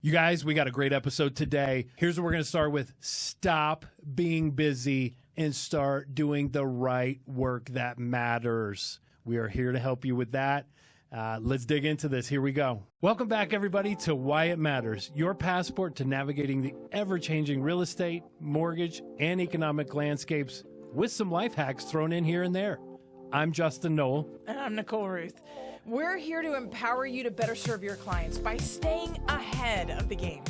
You guys, we got a great episode today. Here's what we're going to start with. Stop being busy and start doing the right work that matters. We are here to help you with that. Let's dig into this. Here we go. Welcome back, everybody, to Why It Matters, your passport to navigating the ever-changing real estate, mortgage, and economic landscapes with some life hacks thrown in here and there. I'm Justin Knoll. And I'm Nicole Ruth. We're here to empower you to better serve your clients by staying ahead of the game.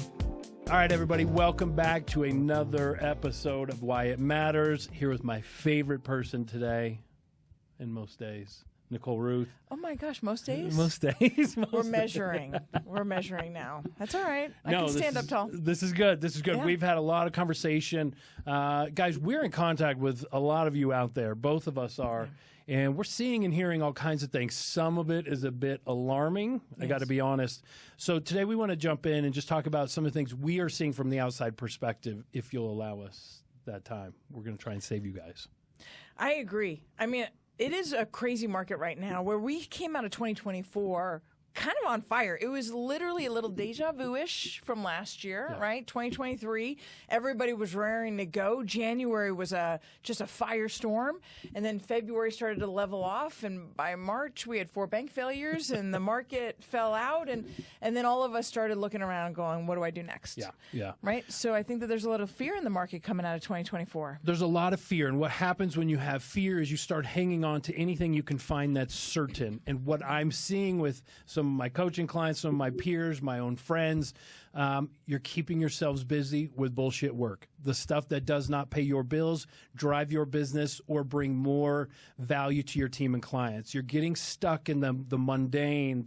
All right, everybody, welcome back to another episode of Why It Matters. Here with my favorite person today, and most days, Nicole Ruth. Oh my gosh, most days? Most days. We're measuring. We're measuring now. That's all right. I can stand up tall. This is good. This is good. Yeah. We've had a lot of conversation. Guys, we're in contact with a lot of you out there. Both of us are. Yeah. And we're seeing and hearing all kinds of things. Some of it is a bit alarming, yes. I got to be honest. So today we want to jump in and just talk about some of the things we are seeing from the outside perspective, if you'll allow us that time. We're going to try and save you guys. I agree. I mean, it is a crazy market right now where we came out of 2024 kind of on fire. It was literally a little deja vu-ish from last year, yeah. Right? 2023, everybody was raring to go. January was just a firestorm, and then February started to level off, and by March we had 4 bank failures, and the market fell out, and then all of us started looking around going, what do I do next? Yeah. Right? So I think that there's a lot of fear in the market coming out of 2024. There's a lot of fear, and what happens when you have fear is you start hanging on to anything you can find that's certain, and what I'm seeing with some of my coaching clients, some of my peers, my own friends, you're keeping yourselves busy with bullshit work. The stuff that does not pay your bills, drive your business, or bring more value to your team and clients. You're getting stuck in the mundane,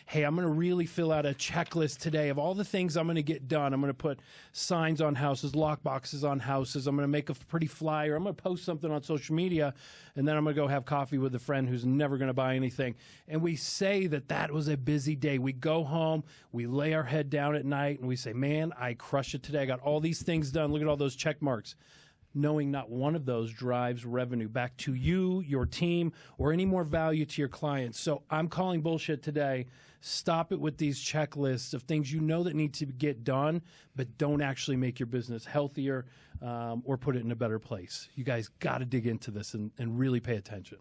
hey, I'm going to really fill out a checklist today of all the things I'm going to get done. I'm going to put signs on houses, lock boxes on houses. I'm going to make a pretty flyer. I'm going to post something on social media, and then I'm going to go have coffee with a friend who's never going to buy anything. And we say that was a busy day. We go home, we lay our head down at night, and we say, man, I crushed it today. I got all these things done. Look at all those check marks. Knowing not one of those drives revenue back to you, your team, or any more value to your clients. So I'm calling bullshit today. Stop it with these checklists of things you know that need to get done, but don't actually make your business healthier or put it in a better place. You guys got to dig into this and really pay attention.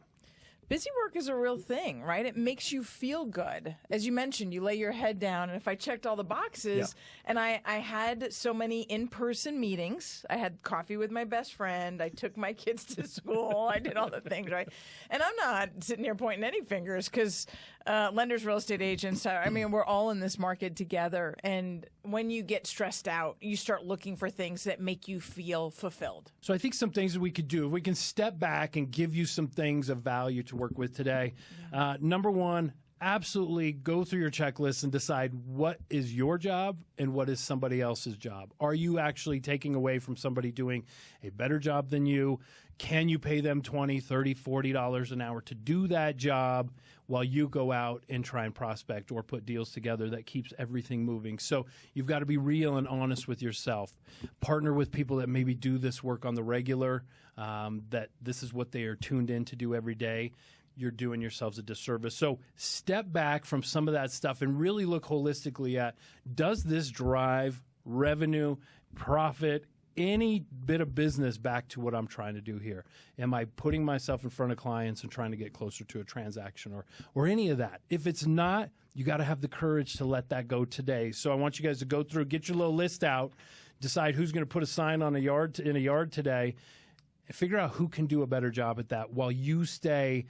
Busy work is a real thing, right? It makes you feel good. As you mentioned, you lay your head down, and if I checked all the boxes, and I had so many in-person meetings, I had coffee with my best friend, I took my kids to school, I did all the things, right? And I'm not sitting here pointing any fingers because lenders, real estate agents, I mean, we're all in this market together, and when you get stressed out, you start looking for things that make you feel fulfilled. So I think some things that we could do, if we can step back and give you some things of value to work with today. Number one, absolutely go through your checklist and decide what is your job and what is somebody else's job. Are you actually taking away from somebody doing a better job than you? Can you pay them $20, $30, $40 an hour to do that job while you go out and try and prospect or put deals together that keeps everything moving? So you've got to be real and honest with yourself. Partner with people that maybe do this work on the regular, that this is what they are tuned in to do every day. You're doing yourselves a disservice. So step back from some of that stuff and really look holistically at, does this drive revenue, profit, any bit of business back to what I'm trying to do here? Am I putting myself in front of clients and trying to get closer to a transaction or any of that? If it's not, you got to have the courage to let that go today. So I want you guys to go through, get your little list out, decide who's going to put a sign on in a yard today, and figure out who can do a better job at that while you stay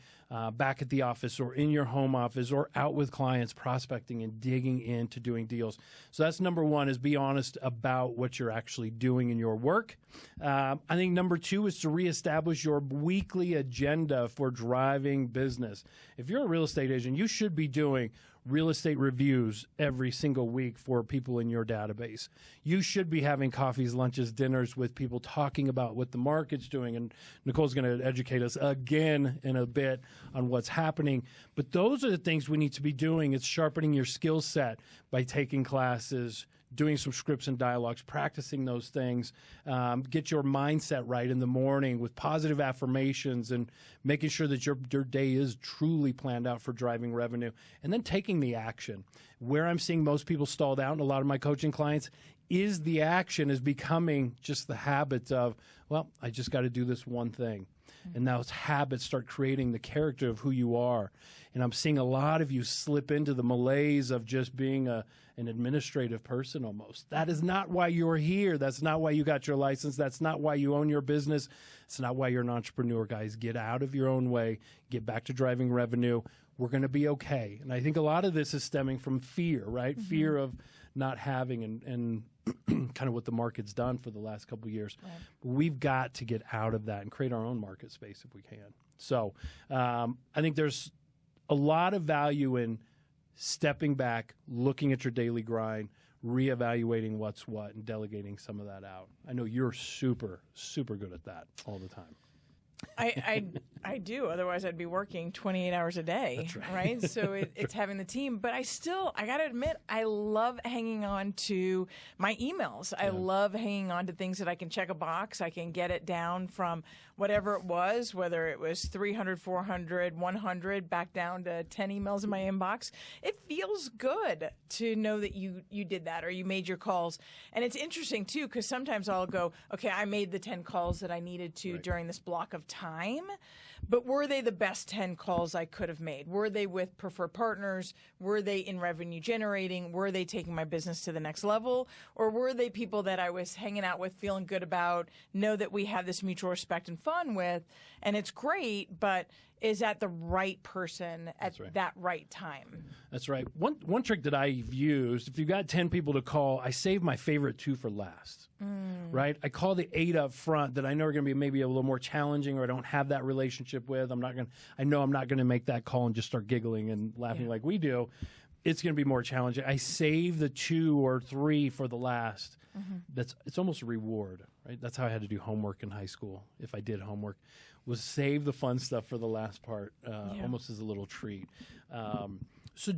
back at the office or in your home office or out with clients prospecting and digging into doing deals. So that's number one, is be honest about what you're actually doing in your work. I think number two is to reestablish your weekly agenda for driving business. If you're a real estate agent, you should be doing real estate reviews every single week for people in your database. You should be having coffees, lunches, dinners with people talking about what the market's doing. And Nicole's going to educate us again in a bit on what's happening. But those are the things we need to be doing. It's sharpening your skill set by taking classes, doing some scripts and dialogues, practicing those things, get your mindset right in the morning with positive affirmations and making sure that your day is truly planned out for driving revenue, and then taking the action. Where I'm seeing most people stalled out, and a lot of my coaching clients, is the action is becoming just the habit of, well, I just got to do this one thing. And those habits start creating the character of who you are. And I'm seeing a lot of you slip into the malaise of just being an administrative person almost. That is not why you're here. That's not why you got your license. That's not why you own your business. It's not why you're an entrepreneur, guys. Get out of your own way. Get back to driving revenue. We're going to be okay. And I think a lot of this is stemming from fear, right? Mm-hmm. Fear of not having and kind of what the market's done for the last couple of years. Right. We've got to get out of that and create our own market space if we can. So I think there's a lot of value in stepping back, looking at your daily grind, reevaluating what's what, and delegating some of that out. I know you're super, super good at that all the time. I do. Otherwise, I'd be working 28 hours a day. That's right. So it's having the team. But I got to admit, I love hanging on to my emails. I love hanging on to things that I can check a box. I can get it down from whatever it was, whether it was 300, 400, 100, back down to 10 emails in my inbox. It feels good to know that you did that or you made your calls. And it's interesting, too, because sometimes I'll go, okay, I made the 10 calls that I needed to during this block of time, but were they the best 10 calls I could have made? Were they with preferred partners? Were they in revenue generating? Were they taking my business to the next level? Or were they people that I was hanging out with, feeling good about, know that we have this mutual respect and fun with, and it's great, but is that the right person at that right time? That's right. One trick that I've used, if you've got 10 people to call, I save my favorite 2 for last. Right? I call the 8 up front that I know are going to be maybe a little more challenging or I don't have that relationship with. I know I'm not going to make that call and just start giggling and laughing like we do. It's going to be more challenging. I save the 2 or 3 for the last. It's almost a reward, right? That's how I had to do homework in high school. If I did homework, was save the fun stuff for the last part, almost as a little treat. So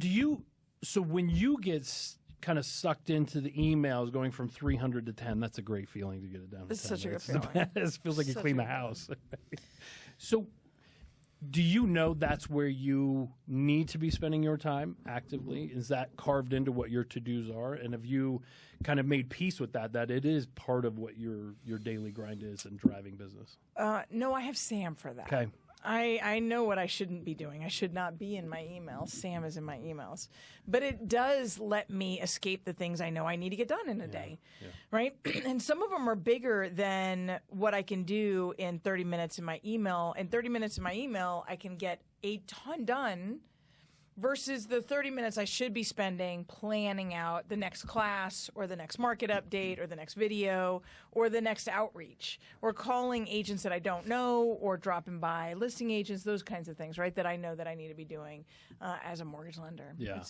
when you get kind of sucked into the emails going from 300 to 10, that's a great feeling to get it down to 10. It's such a good feeling. It feels like you clean the house. So do you know that's where you need to be spending your time actively? Is that carved into what your to-dos are? And have you kind of made peace with that it is part of what your daily grind is in driving business? No, I have Sam for that. Okay. I know what I shouldn't be doing. I should not be in my emails. Sam is in my emails. But it does let me escape the things I know I need to get done in a day, right? And some of them are bigger than what I can do in 30 minutes in my email. In 30 minutes in my email, I can get a ton done versus the 30 minutes I should be spending planning out the next class or the next market update or the next video or the next outreach or calling agents that I don't know or dropping by listing agents, those kinds of things, right, that I know that I need to be doing as a mortgage lender. Yeah.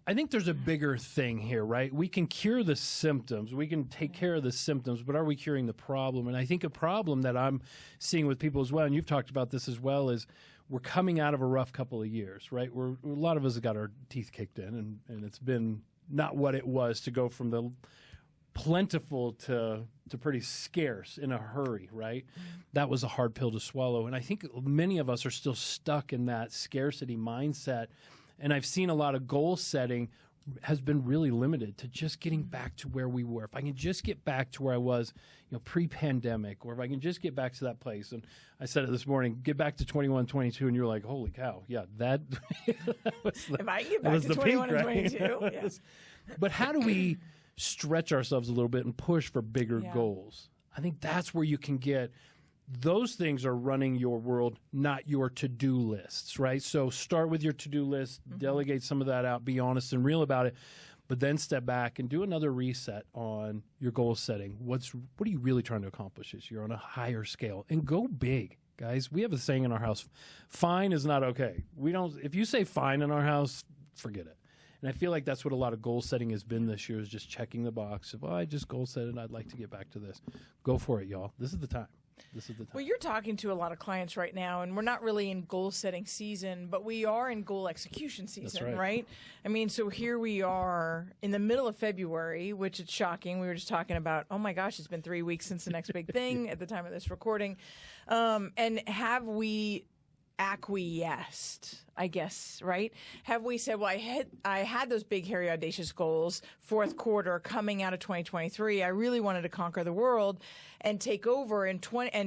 I think there's a bigger thing here, right? We can cure the symptoms. We can take care of the symptoms, but are we curing the problem? And I think a problem that I'm seeing with people as well, and you've talked about this as well, is we're coming out of a rough couple of years, right? A lot of us have got our teeth kicked in, and it's been not what it was to go from the plentiful to pretty scarce in a hurry, right? That was a hard pill to swallow. And I think many of us are still stuck in that scarcity mindset. And I've seen a lot of goal setting has been really limited to just getting back to where we were. If I can just get back to where I was, pre-pandemic, or if I can just get back to that place. And I said it this morning, get back to 21, 22, and you're like, holy cow, that was if I can get back to 21 and 22, yeah. But how do we stretch ourselves a little bit and push for bigger goals? I think that's where you can get. Those things are running your world, not your to-do lists, right? So start with your to-do list, delegate some of that out, be honest and real about it, but then step back and do another reset on your goal setting. What are you really trying to accomplish this year on a higher scale? And go big, guys. We have a saying in our house, fine is not okay. If you say fine in our house, forget it. And I feel like that's what a lot of goal setting has been this year, is just checking the box of, I just goal set it, I'd like to get back to this. Go for it, y'all. This is the time. This is the time. Well, you're talking to a lot of clients right now, and we're not really in goal-setting season, but we are in goal execution season, right? I mean, so here we are in the middle of February, which is shocking. We were just talking about, oh my gosh, it's been 3 weeks since the next big thing at the time of this recording. And have we acquiesced, I guess, right? Have we said, well, I had those big, hairy, audacious goals, fourth quarter coming out of 2023. I really wanted to conquer the world and take over. And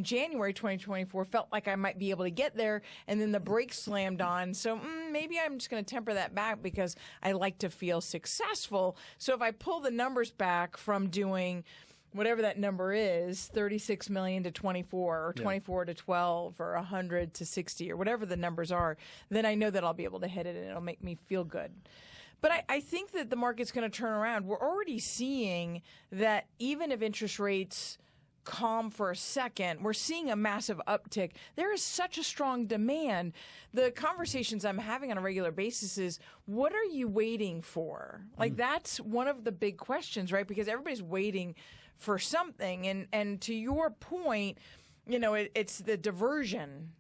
January 2024 felt like I might be able to get there, and then the brakes slammed on. So maybe I'm just going to temper that back because I like to feel successful. So if I pull the numbers back from doing whatever that number is, 36 million to 24 or 24 to 12 or 100 to 60 or whatever the numbers are, then I know that I'll be able to hit it and it'll make me feel good. But I think that the market's going to turn around. We're already seeing that even if interest rates calm for a second, we're seeing a massive uptick. There is such a strong demand. The conversations I'm having on a regular basis is, what are you waiting for? Like, that's one of the big questions, right? Because everybody's waiting for something. And to your point, you know, it's the diversion.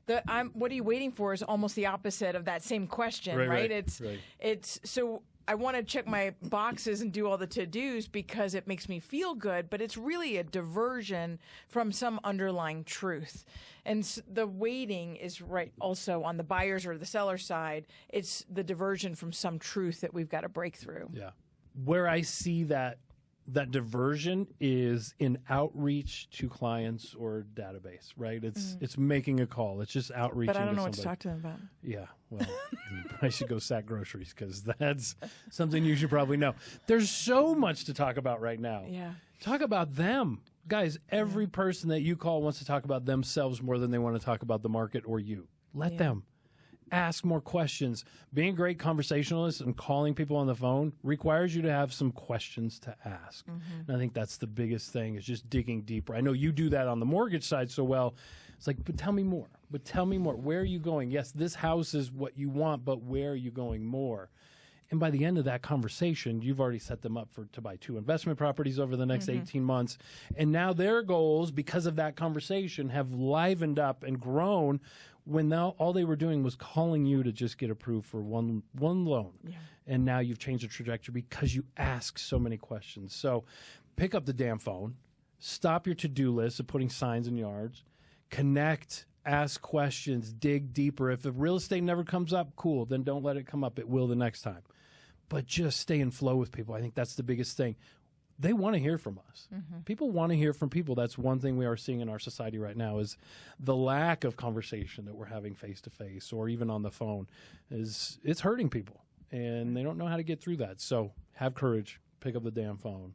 What are you waiting for is almost the opposite of that same question, right? It's so I want to check my boxes and do all the to-dos because it makes me feel good, but it's really a diversion from some underlying truth. And the waiting is right also on the buyers or the seller side. It's the diversion from some truth that we've got to break through. Yeah. Where I see that diversion is in outreach to clients or database, right? It's making a call. It's just outreaching. But I don't know what to talk to them about. Yeah, well, I should go sack groceries because that's something you should probably know. There's so much to talk about right now. Yeah. Talk about them. Guys, every person that you call wants to talk about themselves more than they want to talk about the market or you. Let them. Ask more questions. Being a great conversationalist and calling people on the phone requires you to have some questions to ask. And I think that's the biggest thing, is just digging deeper. I know you do that on the mortgage side so well. It's like, but tell me more. But tell me more. Where are you going? Yes, this house is what you want, but where are you going more? And by the end of that conversation, you've already set them up to buy 2 investment properties over the next 18 months. And now their goals, because of that conversation, have livened up and grown when all they were doing was calling you to just get approved for one loan. Yeah. And now you've changed the trajectory because you ask so many questions. So pick up the damn phone, stop your to-do list of putting signs in yards, connect, ask questions, dig deeper. If the real estate never comes up, cool, then don't let it come up. It will the next time. But just stay in flow with people. I think that's the biggest thing. They want to hear from us. People want to hear from people. That's one thing we are seeing in our society right now, is the lack of conversation that we're having face-to-face or even on the phone. It's hurting people, and they don't know how to get through that. So have courage. Pick up the damn phone.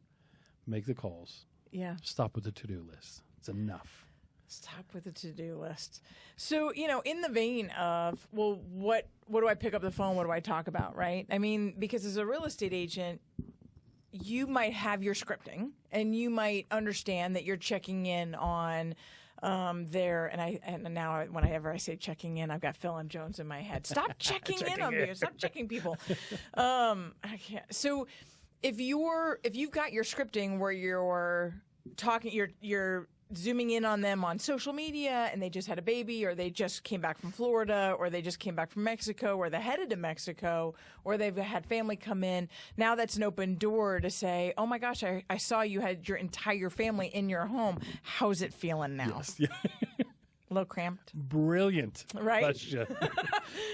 Make the calls. Yeah. Stop with the to-do list. It's enough. Stop with the to-do list. So, you know, in the vein of, well, what do I pick up the phone? What do I talk about, right? I mean, because as a real estate agent, you might have your scripting, and you might understand that you're checking in on and now whenever I say checking in, I've got Phil M. Jones in my head. Stop checking in on me. Stop checking people. I can't. So if you've got your scripting where you're talking, you're zooming in on them on social media, and they just had a baby, or they just came back from Florida, or they just came back from Mexico, or they're headed to Mexico, or they've had family come in. Now that's an open door to say, oh my gosh, I saw you had your entire family in your home. How's it feeling now? Yes. Yeah. A little cramped. Brilliant. Right? Question.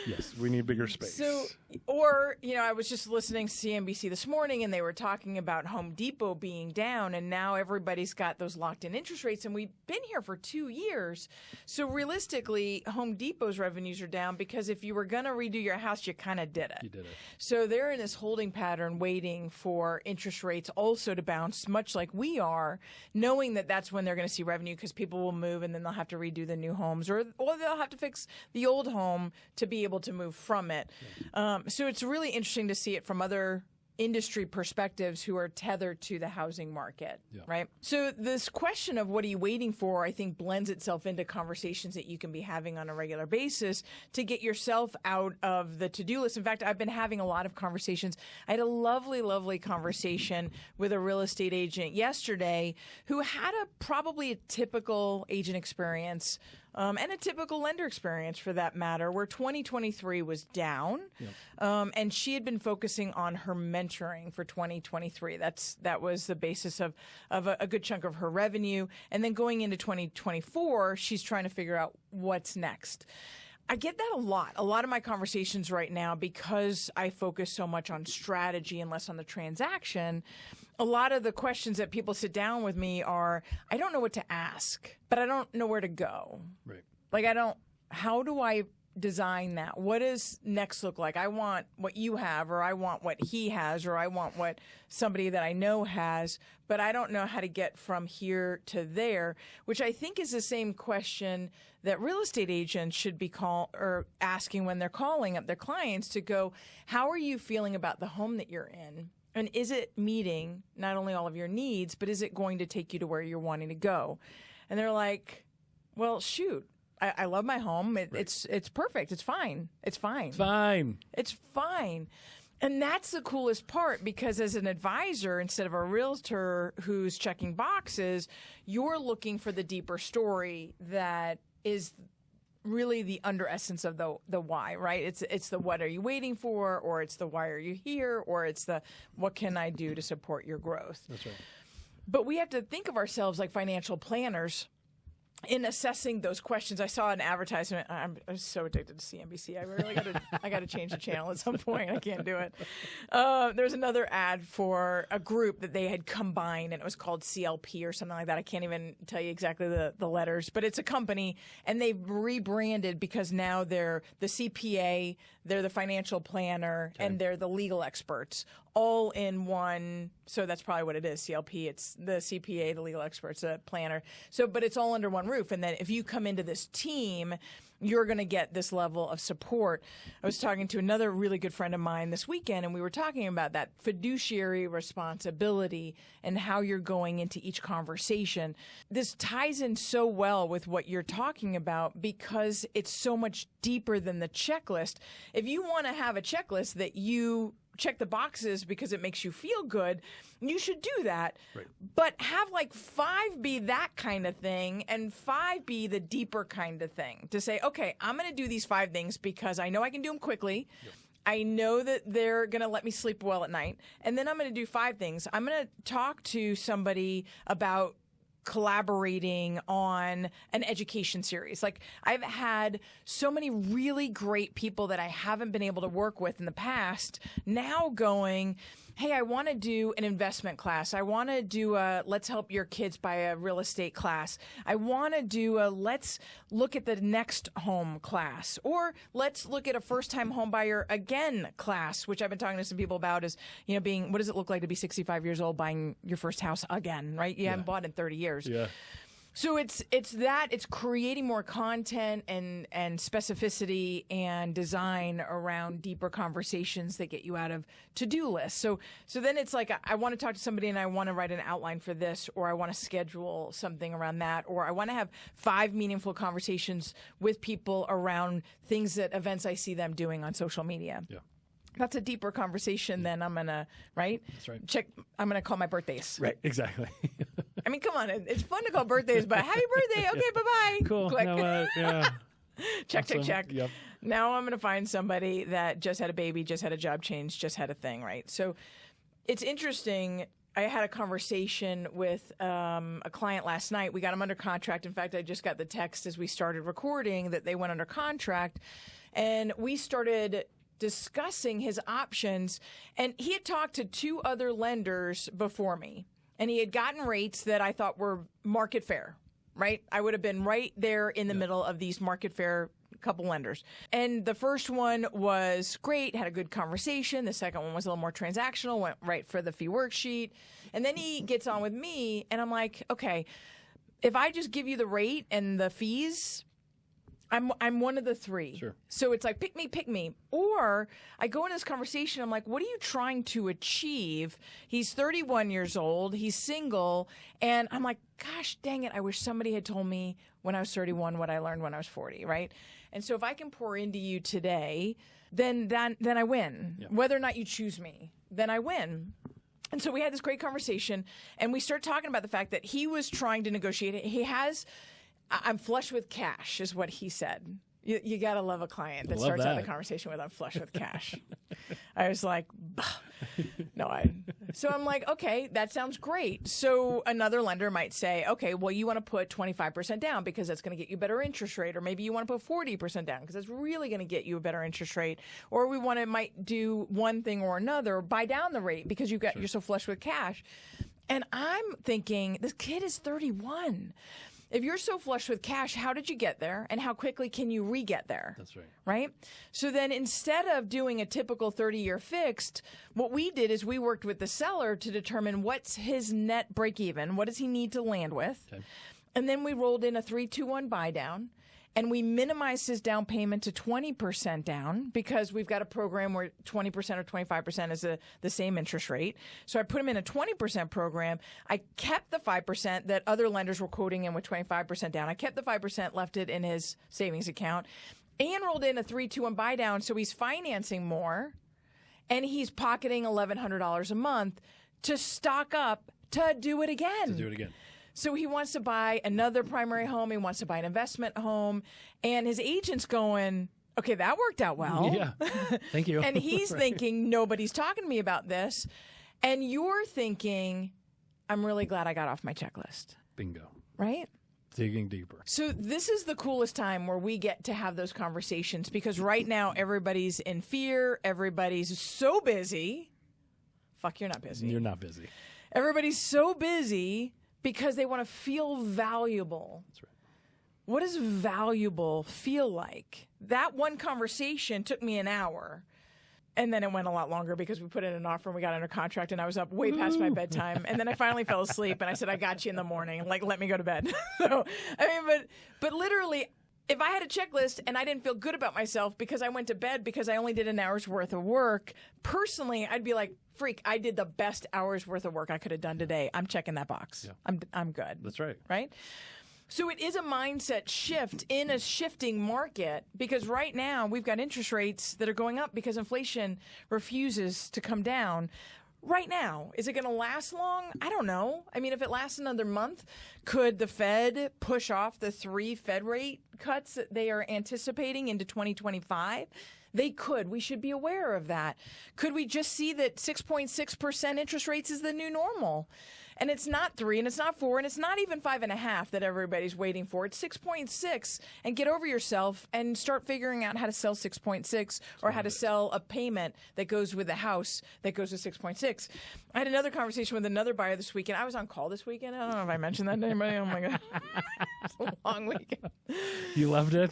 Yes, we need bigger space. So, or, you know, I was just listening to CNBC this morning, and they were talking about Home Depot being down, and now everybody's got those locked-in interest rates, and we've been here for 2 years. So realistically, Home Depot's revenues are down because if you were going to redo your house, you kind of did it. You did it. So they're in this holding pattern waiting for interest rates also to bounce, much like we are, knowing that that's when they're going to see revenue because people will move, and then they'll have to redo the new homes, or they'll have to fix the old home to be able to move from it. So it's really interesting to see it from other industry perspectives who are tethered to the housing market, Yeah. right? So this question of what are you waiting for, I think blends itself into conversations that you can be having on a regular basis to get yourself out of the to-do list. In fact, I've been having a lot of conversations. I had a lovely, lovely conversation with a real estate agent yesterday who had probably a typical agent experience and a typical lender experience for that matter, where 2023 was down. And she had been focusing on her mentoring for 2023. That was the basis of a good chunk of her revenue. And then going into 2024, she's trying to figure out what's next. I get that a lot. A lot of my conversations right now, because I focus so much on strategy and less on the transaction, a lot of the questions that people sit down with me are, I don't know what to ask, but I don't know where to go. Right. Like, how do I design that? What does next look like? I want what you have, or I want what he has, or I want what somebody that I know has, but I don't know how to get from here to there, which I think is the same question that real estate agents should be asking when they're calling up their clients to go, how are you feeling about the home that you're in? And is it meeting not only all of your needs, but is it going to take you to where you're wanting to go? And they're like, well, shoot, I love my home. It's perfect. It's fine. It's fine. Fine. It's fine. And that's the coolest part, because as an advisor, instead of a realtor who's checking boxes, you're looking for the deeper story that is really the under essence of the why, right? It's the what are you waiting for, or it's the why are you here, or it's the what can I do to support your growth. That's right. But we have to think of ourselves like financial planners in assessing those questions. I saw an advertisement. I'm so addicted to CNBC. I really got to change the channel at some point. I can't do it. There's another ad for a group that they had combined, and it was called CLP or something like that. I can't even tell you exactly the letters, but it's a company, and they've rebranded because now they're the CPA, they're the financial planner, and they're the legal experts, all in one. So that's probably what it is, CLP. It's the CPA, the legal experts, the planner. So, but it's all under one roof. And then if you come into this team, you're going to get this level of support. I was talking to another really good friend of mine this weekend, and we were talking about that fiduciary responsibility and how you're going into each conversation. This ties in so well with what you're talking about, because it's so much deeper than the checklist. If you want to have a checklist that you check the boxes because it makes you feel good, you should do that. Right. But have like 5 be that kind of thing and 5 be the deeper kind of thing. To say, okay, I'm going to do these 5 things because I know I can do them quickly. Yep. I know that they're going to let me sleep well at night. And then I'm going to do 5 things. I'm going to talk to somebody about collaborating on an education series. Like, I've had so many really great people that I haven't been able to work with in the past now going, hey, I want to do an investment class. I want to do a let's help your kids buy a real estate class. I want to do a let's look at the next home class, or let's look at a first-time home buyer again class, which I've been talking to some people about is, being, what does it look like to be 65 years old buying your first house again, right? You haven't bought in 30 years. Yeah. So it's creating more content and specificity and design around deeper conversations that get you out of to-do lists. So then it's like, I want to talk to somebody and I want to write an outline for this, or I want to schedule something around that, or I want to have 5 meaningful conversations with people around events I see them doing on social media. Yeah. That's a deeper conversation than I'm going to, right? That's right. I'm going to call my birthdays. Right, exactly. I mean, come on. It's fun to call birthdays, but happy birthday. Okay, bye-bye. Cool. Click. Yeah. Check. Yep. Now I'm going to find somebody that just had a baby, just had a job change, just had a thing, right? So it's interesting. I had a conversation with a client last night. We got him under contract. In fact, I just got the text as we started recording that they went under contract. And we started discussing his options. And he had talked to 2 other lenders before me. And he had gotten rates that I thought were market fair, right? I would have been right there in the middle of these market fair couple lenders. And the first one was great, had a good conversation. The second one was a little more transactional, went right for the fee worksheet. And then he gets on with me, and I'm like, okay, if I just give you the rate and the fees, I'm one of the three. Sure. So it's like, pick me. Or I go into this conversation, I'm like, what are you trying to achieve? He's 31 years old, he's single, and I'm like, gosh dang it, I wish somebody had told me when I was 31 what I learned when I was 40, right? And so if I can pour into you today, then I win. Yeah. Whether or not you choose me, then I win. And so we had this great conversation, and we started talking about the fact that he was trying to negotiate. I'm flush with cash, is what he said. You got to love a client that starts out the conversation with, I'm flush with cash. I was like, bah. So I'm like, okay, that sounds great. So another lender might say, okay, well, you want to put 25% down because that's going to get you a better interest rate. Or maybe you want to put 40% down because that's really going to get you a better interest rate. Or we might do one thing or another, buy down the rate because you're so flush with cash. And I'm thinking, this kid is 31. If you're so flush with cash, how did you get there? And how quickly can you re-get there? That's right. Right? So then instead of doing a typical 30-year fixed, what we did is we worked with the seller to determine what's his net break even, what does he need to land with? Okay. And then we rolled in a 3-2-1 buy down. And we minimized his down payment to 20% down because we've got a program where 20% or 25% is the same interest rate. So I put him in a 20% program. I kept the 5% that other lenders were quoting him with 25% down. I kept the 5%, left it in his savings account, and rolled in a 3-2-1 buy down. So he's financing more, and he's pocketing $1,100 a month to stock up to do it again. So he wants to buy another primary home. He wants to buy an investment home. And his agent's going, okay, that worked out well. Yeah, thank you. And he's thinking, nobody's talking to me about this. And you're thinking, I'm really glad I got off my checklist. Bingo. Right? Digging deeper. So this is the coolest time where we get to have those conversations because right now everybody's in fear. Everybody's so busy. Fuck, you're not busy. You're not busy. Everybody's so busy because they want to feel valuable. That's right. What does valuable feel like? That one conversation took me an hour. And then it went a lot longer because we put in an offer and we got under contract and I was up way past my bedtime. And then I finally fell asleep and I said, I got you in the morning. Like, let me go to bed. So, I mean, but literally, if I had a checklist and I didn't feel good about myself because I went to bed because I only did an hour's worth of work, personally, I'd be like, freak, I did the best hour's worth of work I could have done today. I'm checking that box. Yeah. I'm good. That's right. Right? So it is a mindset shift in a shifting market because right now we've got interest rates that are going up because inflation refuses to come down. Right now, is it going to last long? I don't know. I mean, if it lasts another month, could the Fed push off the 3 Fed rate cuts that they are anticipating into 2025? They could. We should be aware of that. Could we just see that 6.6% interest rates is the new normal? And it's not 3, and it's not 4, and it's not even 5.5 that everybody's waiting for. It's 6.6, and get over yourself and start figuring out how to sell 6.6 or how to sell a payment that goes with a house that goes with 6.6. I had another conversation with another buyer this weekend. I was on call this weekend. I don't know if I mentioned that to anybody. Oh, my God. It's a long weekend. You loved it?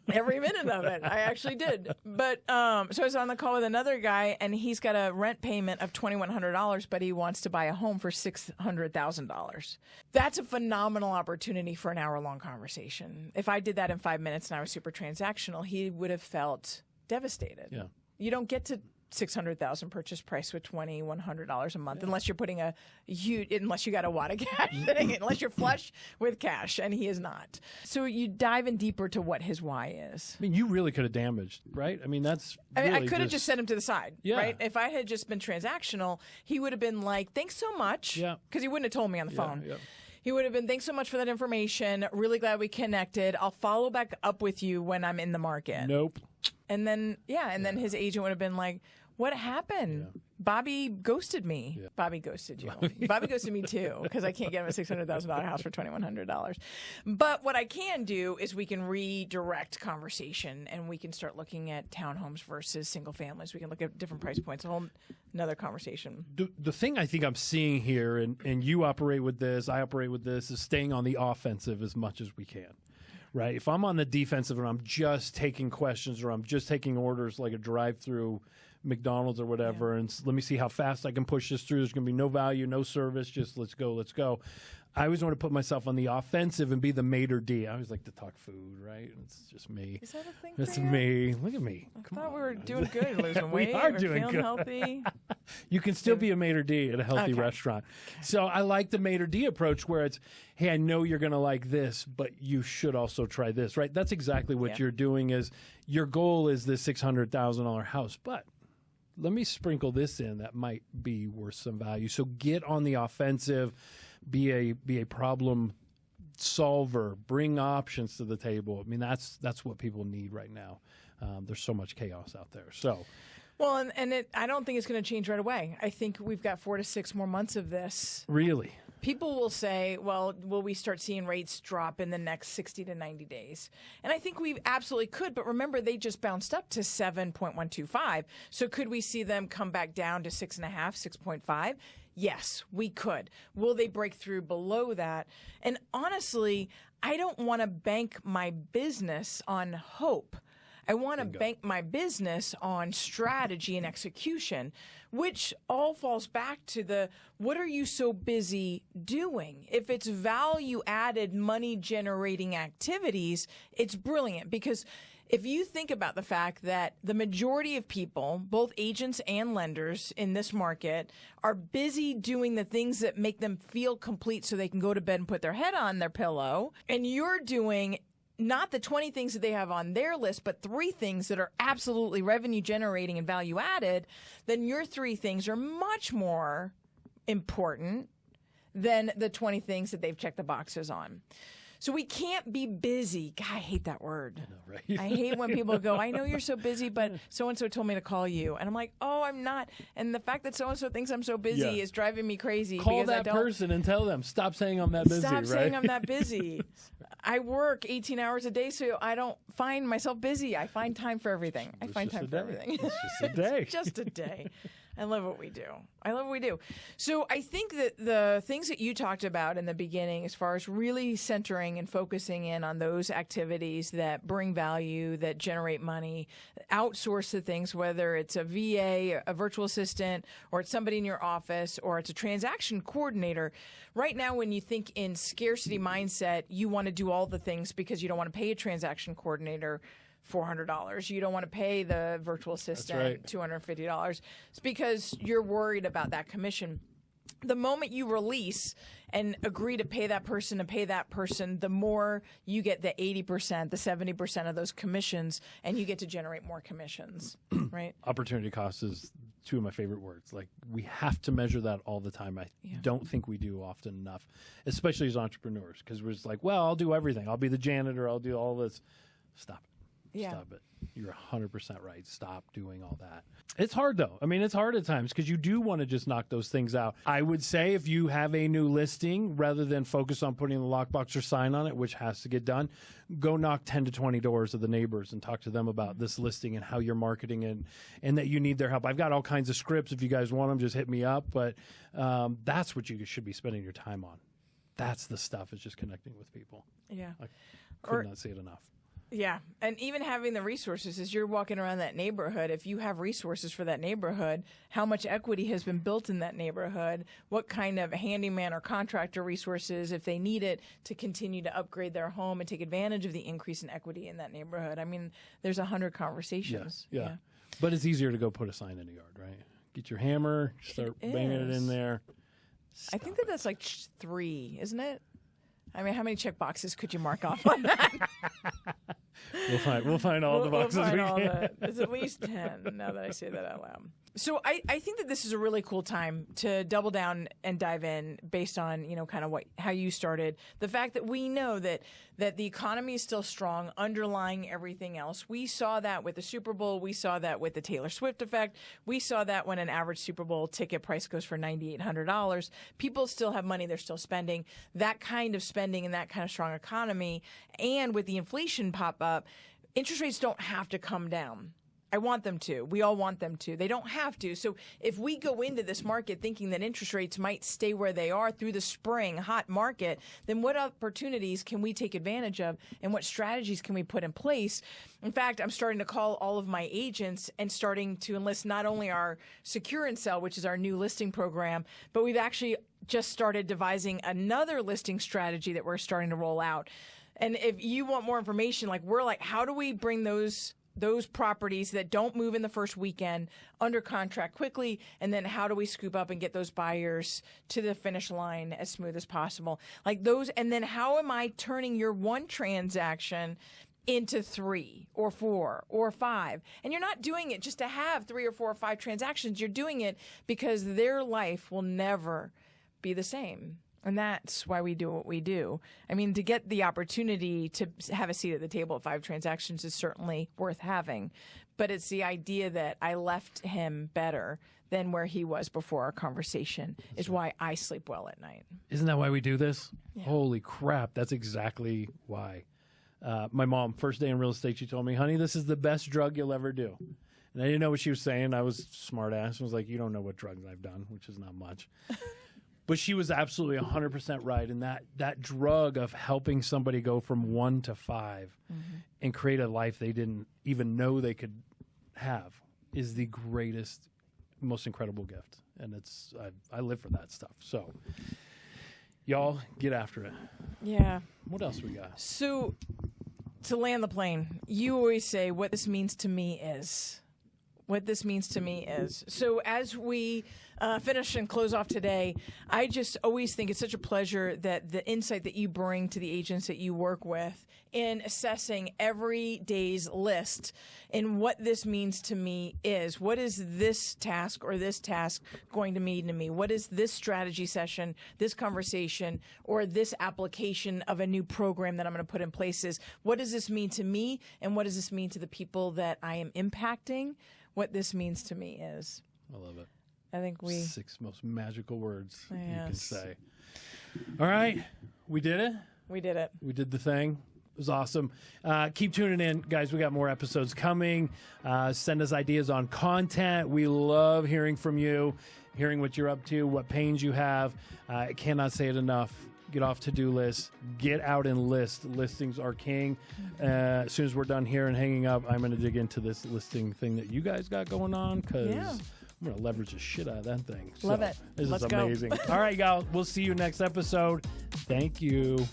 Every minute of it. I actually did. But so I was on the call with another guy, and he's got a rent payment of $2,100, but he wants to buy a home for $600,000. That's a phenomenal opportunity for an hour-long conversation. If I did that in 5 minutes and I was super transactional, he would have felt devastated. Yeah. You don't get to $600,000 purchase price with $2,100 a month, unless you're putting a huge, unless you got a wad of cash, unless you're flush with cash, and he is not. So you dive in deeper to what his why is. I mean, you really could have damaged, right? I mean, that's. Really I could have just set him to the side, yeah. right? If I had just been transactional, he would have been like, "Thanks so much," because he wouldn't have told me on the phone. Yeah. He would have been, "Thanks so much for that information. Really glad we connected. I'll follow back up with you when I'm in the market." Nope. And then, then his agent would have been like, "What happened? Yeah. Bobby ghosted me." Yeah. Bobby ghosted you. Bobby ghosted me too, because I can't get him a $600,000 house for $2,100. But what I can do is we can redirect conversation, and we can start looking at townhomes versus single families. We can look at different price points. A whole another conversation. The thing I think I'm seeing here, and you operate with this, I operate with this, is staying on the offensive as much as we can. Right. If I'm on the defensive and I'm just taking questions or I'm just taking orders like a drive-through McDonald's or whatever, and let me see how fast I can push this through. There's going to be no value, no service, just let's go, let's go. I always want to put myself on the offensive and be the maitre d'. I always like to talk food, right? It's just me. Is that a thing? It's for you? me. Look at me. I thought we were doing good, losing weight. We are we're doing feeling good. Healthy. You can still be a maitre d' at a healthy Okay. restaurant. So I like the maitre d' approach where it's, hey, I know you're going to like this, but you should also try this, right? That's exactly what Yeah. you're doing. Is your goal is this $600,000 house, but let me sprinkle this in that might be worth some value. So get on the offensive, be a problem solver, bring options to the table. I mean, that's what people need right now. There's so much chaos out there. So, Well, and I don't think it's going to change right away. I think we've got 4 to 6 more months of this. really, People will say, well, will we start seeing rates drop in the next 60 to 90 days? And I think we absolutely could. But remember, they just bounced up to 7.125. So could we see them come back down to 6.5, 6.5? Yes, we could. Will they break through below that? And honestly, I don't want to bank my business on hope. I want to bank my business on strategy and execution, which all falls back to the what are you so busy doing? If it's value added, money generating activities, it's brilliant because if you think about the fact that the majority of people, both agents and lenders in this market, are busy doing the things that make them feel complete so they can go to bed and put their head on their pillow, and you're doing not the 20 things that they have on their list, but 3 things that are absolutely revenue generating and value added, then your 3 things are much more important than the 20 things that they've checked the boxes on. So we can't be busy. God, I hate that word. right? I hate when people go, I know you're so busy, but so-and-so told me to call you. And I'm like, oh, I'm not. And the fact that so-and-so thinks I'm so busy Yeah. is driving me crazy. Call because I that don't person and tell them, stop saying I'm that busy, Stop right? saying I'm that busy. I work 18 hours a day, so I don't find myself busy. I find time for everything. I find just time a for day. everything. It's just a day. It's just a day. I love what we do. I love what we do. So I think that the things that you talked about in the beginning, as far as really centering and focusing in on those activities that bring value, that generate money, outsource the things, whether it's a VA, a virtual assistant, or it's somebody in your office, or it's a transaction coordinator. Right now, when you think in scarcity mindset, you want to do all the things because you don't want to pay a transaction coordinator $400. You don't want to pay the virtual assistant right. $250. It's because you're worried about that commission. The moment you release and agree to pay that person, the more you get the 80%, the 70% of those commissions, and you get to generate more commissions, right? Opportunity cost is 2 of my favorite words. Like, we have to measure that all the time. I don't think we do often enough, especially as entrepreneurs, because we're just like, well, I'll do everything. I'll be the janitor. I'll do all this. Stop it. Yeah. Stop it. You're 100% right. Stop doing all that. It's hard, though. I mean, it's hard at times because you do want to just knock those things out. I would say if you have a new listing, rather than focus on putting the lockbox or sign on it, which has to get done, go knock 10 to 20 doors of the neighbors and talk to them about this listing and how you're marketing and that you need their help. I've got all kinds of scripts. If you guys want them, just hit me up. But that's what you should be spending your time on. That's the stuff, is just connecting with people. Yeah. I could not say it enough. Yeah. And even having the resources as you're walking around that neighborhood, if you have resources for that neighborhood, how much equity has been built in that neighborhood, what kind of handyman or contractor resources, if they need it, to continue to upgrade their home and take advantage of the increase in equity in that neighborhood. I mean, there's 100 conversations. Yeah. But it's easier to go put a sign in the yard, right? Get your hammer, start banging it in there. I think that's like 3, isn't it? I mean, how many check boxes could you mark off on that? We'll find all the boxes we'll find we all can. It's at least 10 now that I say that out loud. So I think that this is a really cool time to double down and dive in based on, kind of how you started. The fact that we know that the economy is still strong, underlying everything else. We saw that with the Super Bowl. We saw that with the Taylor Swift effect. We saw that when an average Super Bowl ticket price goes for $9,800. People still have money. They're still spending. That kind of spending and that kind of strong economy, and with the inflation pop up, interest rates don't have to come down. I want them to. We all want them to. They don't have to. So if we go into this market thinking that interest rates might stay where they are through the spring hot market, then what opportunities can we take advantage of and what strategies can we put in place? In fact, I'm starting to call all of my agents and starting to enlist not only our Secure and Sell, which is our new listing program, but we've actually just started devising another listing strategy that we're starting to roll out. And if you want more information, we're like, how do we bring those properties that don't move in the first weekend under contract quickly, and then how do we scoop up and get those buyers to the finish line as smooth as possible? And then how am I turning your one transaction into 3 or 4 or 5? And you're not doing it just to have 3 or 4 or 5 transactions. You're doing it because their life will never be the same. And that's why we do what we do. I mean, to get the opportunity to have a seat at the table at 5 transactions is certainly worth having. But it's the idea that I left him better than where he was before our conversation is why I sleep well at night. Isn't that why we do this? Yeah. Holy crap. That's exactly why. My mom, first day in real estate, she told me, honey, this is the best drug you'll ever do. And I didn't know what she was saying. I was smart ass. I was like, you don't know what drugs I've done, which is not much. But she was absolutely 100% right. And that drug of helping somebody go from 1 to 5 and create a life they didn't even know they could have is the greatest, most incredible gift. And I live for that stuff. So y'all get after it. Yeah. What else we got? So to land the plane, you always say what this means to me is. What this means to me is. So as we finish and close off today, I just always think it's such a pleasure that the insight that you bring to the agents that you work with in assessing every day's list and what this means to me is. What is this task or this task going to mean to me? What is this strategy session, this conversation, or this application of a new program that I'm going to put in place is? What does this mean to me, and what does this mean to the people that I am impacting? What this means to me is. I love it. I think 6 most magical words you can Yes. say. All right. We did it. We did it. We did the thing. It was awesome. Keep tuning in, guys. We got more episodes coming. Send us ideas on content. We love hearing from you, hearing what you're up to, what pains you have. I cannot say it enough. Get off to-do lists. Get out and list. Listings are king. As soon as we're done here and hanging up, I'm going to dig into this listing thing that you guys got going on because I'm going to leverage the shit out of that thing. Love it. This Let's is go. amazing. All right, y'all. We'll see you next episode. Thank you.